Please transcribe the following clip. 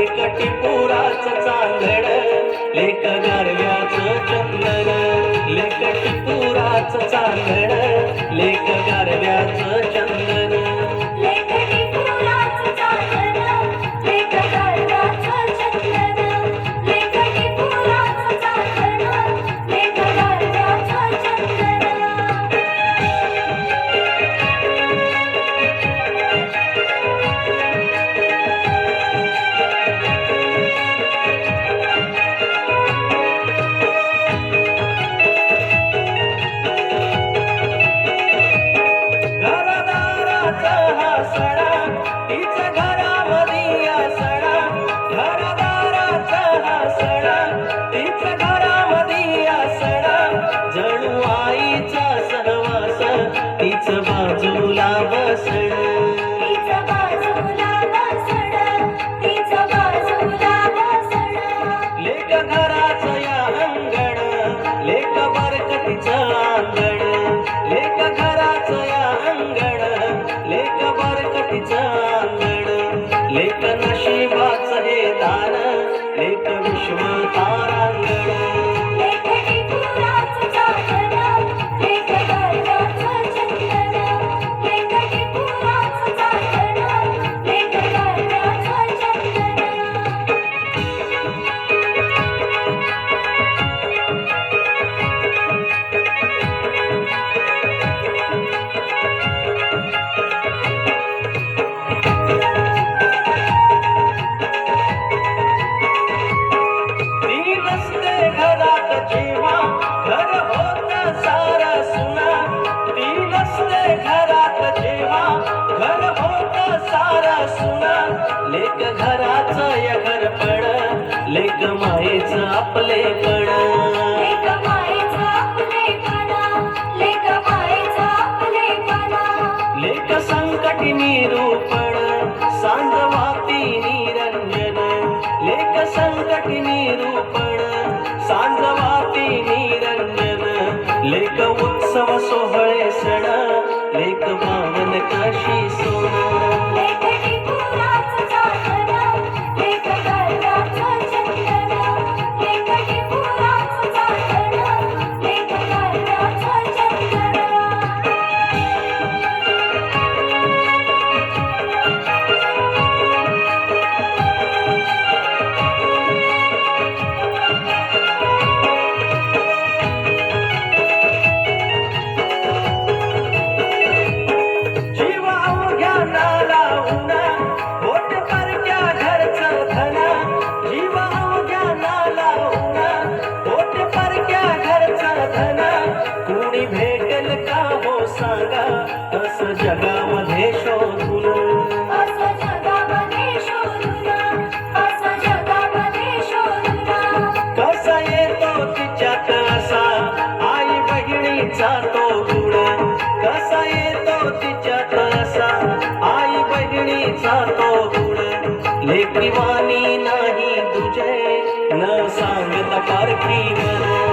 लेकटी पुराचं चांदण, लेक गारव्याचं चंदन. लेकटी पुराचं चांदण, लेक गारव्याचं चंदन. लेकटी पुराचं चांदण, लेक गारव्याचं चंदन. लेकटी पुराचं चांदण, लेक गारव्याचं चंदन. घरदाराचा हा सणा, तिच्या घरामधी या सणा. घरदाराचा हा सणा, तिच्या घरामधी या सणा. जणू आईचा सहवास, तिचं बाजूला बसण. तिचं बाजूला बसणं, तिचं बाजूला बसणं. लेक घराचं या अंगण, लेक बरकतीचं आंगण. लेक घराचं या अंगण, लेक बरकतीचं आंगण. लेक नशिबाचं हे दान, लेक विश्व तारांगण. लेकटी पुराचं चांदण, लेक गारव्याचं चंदन. लेकटी पुराचं चांदण, लेक गारव्याचं चंदन. ती नसते घरात जेव्हा, घर होतं सारं सुना. ती नसते घरात जेव्हा, घर होतं सारं सुना. लेक घराचं या घरपण, लेक मायेचं आपलेपण. लेक मायेचं आपलेपणा, लेक मायेचं आपलेपणा. लेक संकटी निरूपण, सांजवाती निरंजन. लेक संकटी निरूपण, सांजवाती निरंजन. लेक उत्सव सोहळे सण, लेक पावन काशी सोन. लेकटी पुराचं चांदण, लेक गारव्याचं चंदन. लेकटी पुराचं चांदण, लेक गारव्याचं चंदन. जीव अवघ्या नालावून, बोट परक्या घरचं धन. जीव अवघ्या नालावून, बोट परक्या घरचं धन. कुणी भेटेल का हो सांगा, असं जगामध्ये शोधून. असं जगामध्ये शोधून, असं जगामध्ये शोधून. कसा येतो तिच्यात असा, आई बहिणीचा तो गुण. कसा येतो तिच्यात असा, आई बहिणीचा तो गुण. लेकीवाणी नाही तुझे, न सांगता पारखी मन.